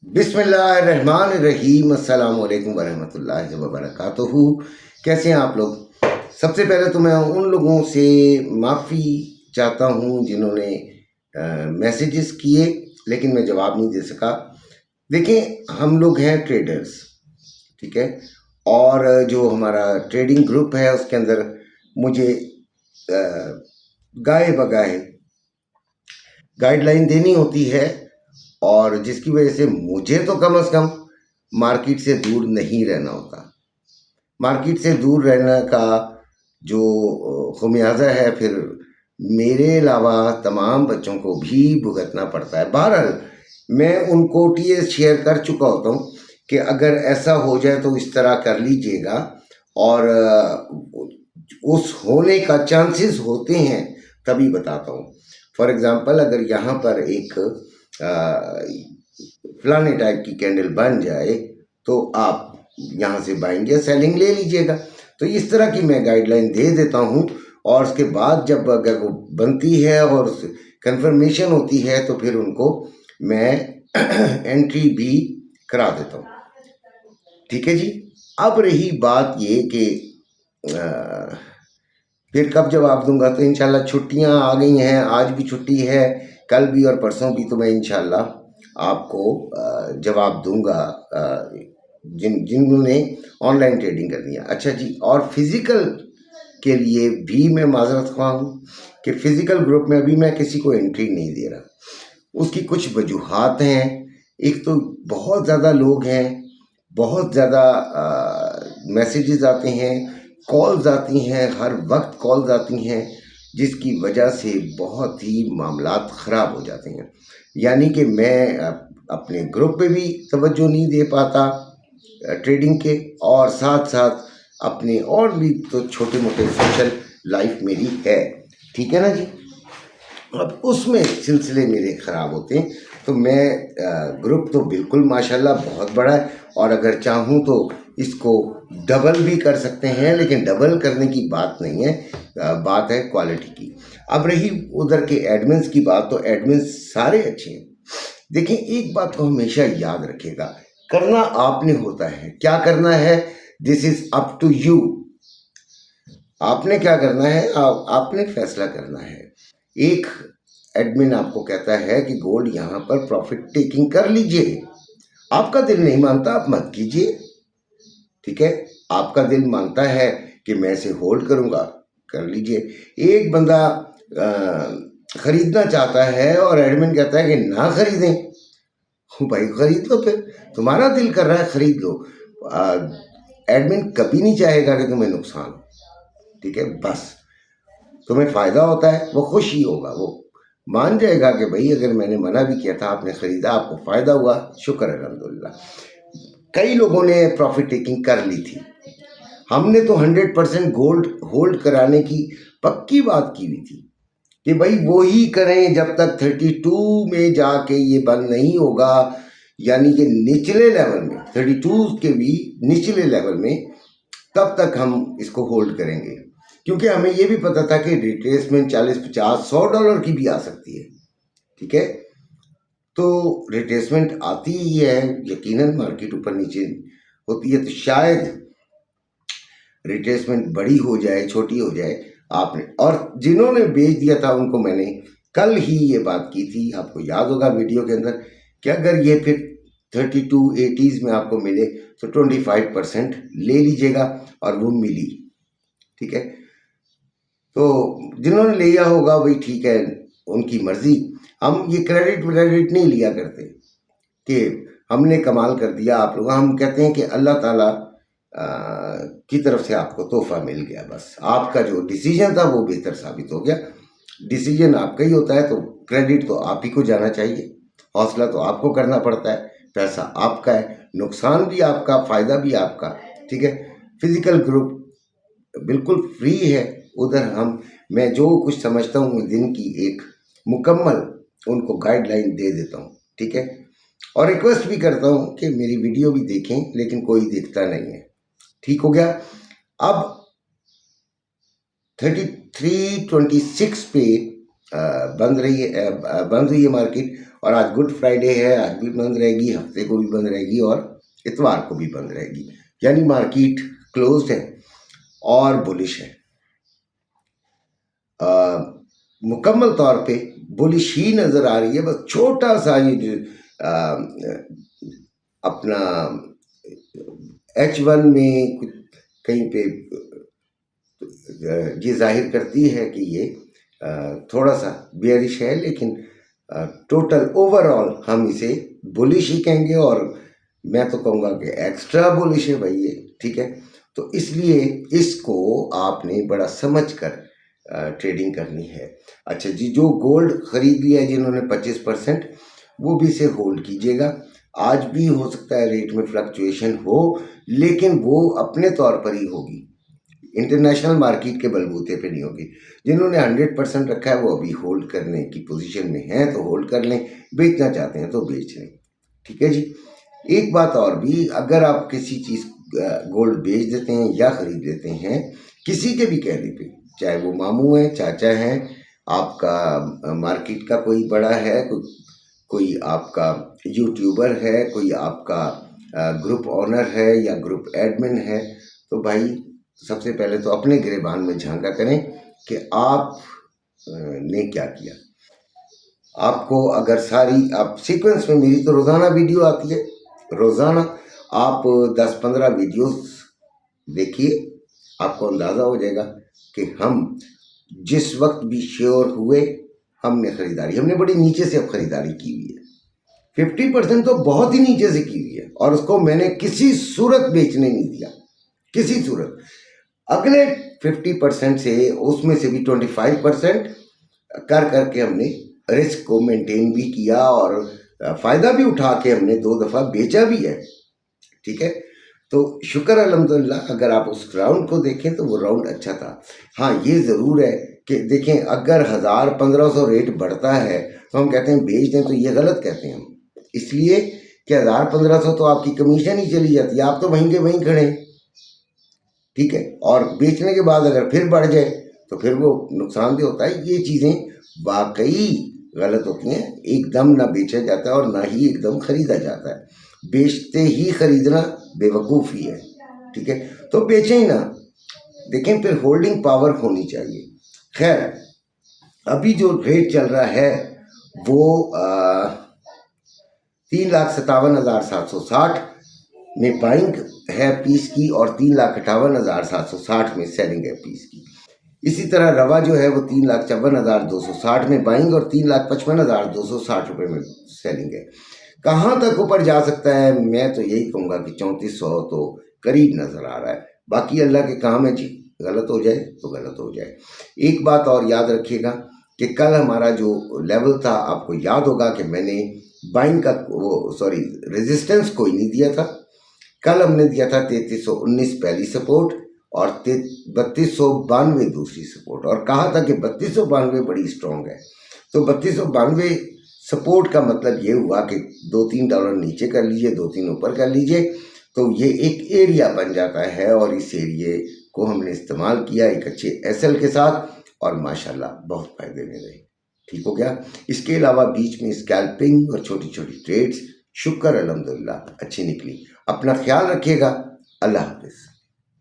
बिस्मिल्लाहिर्रहमानिर्रहीम। अस्सलाम वालेकुम वरहमतुल्लाहि वबरकातुहू। कैसे हैं आप लोग? सबसे पहले तो मैं उन लोगों से माफ़ी चाहता हूँ जिन्होंने मैसेजेस किए लेकिन मैं जवाब नहीं दे सका। देखें, हम लोग हैं ट्रेडर्स, ठीक है, और जो हमारा ट्रेडिंग ग्रुप है उसके अंदर मुझे गाए बगाए गाइडलाइन देनी होती है, और जिसकी वजह से मुझे तो कम से कम मार्केट से दूर नहीं रहना होता। मार्केट से दूर रहने का जो खमियाजा है फिर मेरे अलावा तमाम बच्चों को भी भुगतना पड़ता है। बहरहाल मैं उनको टीएस शेयर कर चुका होता हूँ कि अगर ऐसा हो जाए तो इस तरह कर लीजिएगा, और उस होने का चांसेस होते हैं तभी बताता हूँ। फॉर एग्ज़ाम्पल, अगर यहाँ पर एक फलाने टाइप की कैंडल बन जाए तो आप यहाँ से बाइंग या सेलिंग ले लीजिएगा। तो इस तरह की मैं गाइडलाइन दे देता हूँ, और उसके बाद जब अगर वो बनती है और कंफर्मेशन होती है तो फिर उनको मैं एंट्री भी करा देता हूँ। ठीक है जी। अब रही बात ये कि फिर कब जवाब दूंगा, तो इंशाल्लाह छुट्टियां आ गई हैं, आज भी छुट्टी है, कल भी और परसों भी, तो मैं इंशाल्लाह आपको जवाब दूंगा जिन्होंने ऑनलाइन ट्रेडिंग करनी है। अच्छा जी, और फिज़िकल के लिए भी मैं माजरत ख्वाह हूँ कि फ़िज़िकल ग्रुप में अभी मैं किसी को एंट्री नहीं दे रहा। उसकी कुछ वजूहात हैं। एक तो बहुत ज़्यादा लोग हैं, बहुत ज़्यादा मैसेजेस आते हैं, कॉल्स आती हैं, हर वक्त कॉल्स आती हैं, जिसकी वजह से बहुत ही मामलात ख़राब हो जाते हैं। यानी कि मैं अपने ग्रुप पे भी तवज्जो नहीं दे पाता ट्रेडिंग के, और साथ साथ अपने और भी तो छोटे मोटे सोशल लाइफ मेरी है, ठीक है ना जी। अब उसमें सिलसिले मेरे ख़राब होते हैं। तो मैं ग्रुप तो बिल्कुल माशाल्लाह बहुत बड़ा है, और अगर चाहूँ तो इसको डबल भी कर सकते हैं, लेकिन डबल करने की बात नहीं है, बात है क्वालिटी की। अब रही उधर के एडमिन्स की बात, तो एडमिन्स सारे अच्छे हैं। देखिए, एक बात को हमेशा याद रखिएगा, करना आपने होता है, क्या करना है, this is up to you. आपने क्या करना है, आपने फैसला करना है। एक एडमिन आपको कहता है कि गोल्ड यहाँ पर प्रॉफिट टेकिंग कर लीजिए, आपका दिल नहीं मानता, आप मत कीजिए, ठीक है। आपका दिल मानता है कि मैं इसे होल्ड करूँगा, कर लीजिए। एक बंदा ख़रीदना चाहता है और एडमिन कहता है कि ना ख़रीदें, भाई ख़रीद लो, फिर तुम्हारा दिल कर रहा है ख़रीद लो। एडमिन कभी नहीं चाहेगा कि तुम्हें नुकसान हो, ठीक है। बस तुम्हें फ़ायदा होता है, वो खुश ही होगा, वो मान जाएगा कि भाई अगर मैंने मना भी किया था, आपने ख़रीदा, आपको फ़ायदा हुआ, शुक्र है, अल्हम्दुलिल्लाह। कई लोगों ने प्रॉफिट टेकिंग कर ली थी, हमने तो 100% गोल्ड होल्ड कराने की पक्की बात की हुई थी कि भाई वो ही करें जब तक 32 में जाके ये बंद नहीं होगा, यानी कि निचले लेवल में 32 के भी निचले लेवल में, तब तक हम इसको होल्ड करेंगे। क्योंकि हमें ये भी पता था कि रिट्रेसमेंट 40, 50, $100 की भी आ सकती है, ठीक है। तो रिट्रेसमेंट आती ही है, यकीनन मार्केट ऊपर नीचे होती है, तो शायद रिट्रेसमेंट बड़ी हो जाए, छोटी हो जाए। आपने और जिन्होंने बेच दिया था उनको मैंने कल ही ये बात की थी, आपको याद होगा वीडियो के अंदर, कि अगर ये फिर 3280s में आपको मिले तो 25% ले लीजिएगा, और वो मिली, ठीक है। तो जिन्होंने लिया होगा भाई ठीक है, उनकी मर्ज़ी। हम ये क्रेडिट व्रेडिट नहीं लिया करते कि हमने कमाल कर दिया आप लोग। हम कहते हैं कि अल्लाह ताला की तरफ से आपको तोहफा मिल गया, बस आपका जो डिसीजन था वो बेहतर साबित हो गया। डिसीजन आपका ही होता है, तो क्रेडिट तो आप ही को जाना चाहिए, हौसला तो आपको करना पड़ता है, पैसा आपका है, नुकसान भी आपका, फ़ायदा भी आपका, ठीक है। फिज़िकल ग्रुप बिल्कुल फ्री है, उधर मैं जो कुछ समझता हूँ दिन की एक मुकम्मल उनको गाइडलाइन दे देता हूँ, ठीक है। और रिक्वेस्ट भी करता हूँ कि मेरी वीडियो भी देखें, लेकिन कोई देखता नहीं है, ठीक हो गया। अब 3326 पे बंद हुई है मार्केट, और आज गुड फ्राइडे है, आज भी बंद रहेगी, हफ्ते को भी बंद रहेगी और इतवार को भी बंद रहेगी, यानी मार्केट क्लोज्ड है और बुलिश है। मुकम्मल तौर पे बुलिश ही नज़र आ रही है। बस छोटा सा ये जो अपना H1 में कहीं पे ये जाहिर करती है कि ये थोड़ा सा बेयरिश है, लेकिन टोटल ओवरऑल हम इसे बुलिश ही कहेंगे, और मैं तो कहूँगा कि एक्स्ट्रा बुलिश है भाई ये, ठीक है। तो इसलिए इसको आपने बड़ा समझ कर ट्रेडिंग करनी है। अच्छा जी, जो गोल्ड ख़रीद लिया है जिन्होंने 25%, वो भी इसे होल्ड कीजिएगा। आज भी हो सकता है रेट में फ्लक्चुएशन हो, लेकिन वो अपने तौर पर ही होगी, इंटरनेशनल मार्केट के बलबूते पे नहीं होगी। जिन्होंने 100% रखा है वो अभी होल्ड करने की पोजीशन में हैं तो होल्ड कर लें, बेचना चाहते हैं तो बेच लें, ठीक है जी। एक बात और भी, अगर आप किसी चीज़ गोल्ड बेच देते हैं या ख़रीद लेते हैं किसी के भी कहने पे, चाहे वो मामू हैं, चाचा हैं, आपका मार्केट का कोई बड़ा है, कोई आपका यूट्यूबर है, कोई आपका ग्रुप ऑनर है या ग्रुप एडमिन है, तो भाई सबसे पहले तो अपने गिरेबान में झांका करें कि आप ने क्या किया। आपको अगर सारी आप सीक्वेंस में, मेरी तो रोज़ाना वीडियो आती है, रोज़ाना आप 10-15 वीडियोस देखिए, आपको अंदाज़ा हो जाएगा कि हम जिस वक्त भी श्योर हुए हमने ख़रीदारी, हमने बड़ी नीचे से अब ख़रीदारी की हुई है। 50% तो बहुत ही नीचे से की हुई है और उसको मैंने किसी सूरत बेचने नहीं दिया, किसी सूरत। अगले 50% से, उसमें से भी 25% करके हमने रिस्क को मेंटेन भी किया और फ़ायदा भी उठा के हमने 2 दफ़ा बेचा भी है, ठीक है। तो शुक्र अल्हम्दुलिल्लाह, अगर आप उस राउंड को देखें तो वो राउंड अच्छा था। हाँ, ये ज़रूर है कि देखें, अगर 1000-1500 रेट बढ़ता है तो हम कहते हैं बेच दें, तो ये गलत कहते हैं हम, इसलिए कि 1000-1500 तो आपकी कमीशन ही चली जाती है, आप तो वहीं के वहीं खड़े हैं, ठीक है। और बेचने के बाद अगर फिर बढ़ जाए तो फिर वो नुकसान भी होता है। ये चीज़ें वाकई गलत होती हैं, एकदम ना बेचा जाता है और ना ही एकदम ख़रीदा जाता है। बेचते ही ख़रीदना बेवकूफ़ी है, ठीक है, तो बेचें ही ना। देखें, फिर होल्डिंग पावर होनी चाहिए। खैर, अभी जो रेट चल रहा है वो 3,57,760 में बाइंग है पीस की और 3,58,760 में सेलिंग है पीस की। इसी तरह रवा जो है वो 3,54,260 में बाइंग और 3,55,260 रुपये में सेलिंग है। कहाँ तक ऊपर जा सकता है? मैं तो यही कहूँगा कि 3400 तो करीब नज़र आ रहा है। बाकी अल्लाह के काम है जी, गलत हो जाए तो गलत हो जाए। एक बात और याद रखिएगा कि कल हमारा जो लेवल था, आपको याद होगा कि मैंने बाइंग का रेजिस्टेंस कोई नहीं दिया था। कल हमने दिया था 3319 पहली सपोर्ट और 3292 दूसरी सपोर्ट, और कहा था कि 3292 बड़ी स्ट्रॉन्ग है। तो 3292 सपोर्ट का मतलब ये हुआ कि $2-3 नीचे कर लीजिए, 2-3 ऊपर कर लीजिए, तो ये एक एरिया बन जाता है और इस एरिए को हमने इस्तेमाल किया एक अच्छे एसएल के साथ और माशाल्लाह बहुत फ़ायदे में रहे, ठीक हो गया। इसके अलावा बीच में स्कैल्पिंग और छोटी छोटी ट्रेड्स शुक्र अल्हम्दुलिल्लाह अच्छी निकली। अपना ख्याल रखिएगा, अल्लाह हाफ़िज़।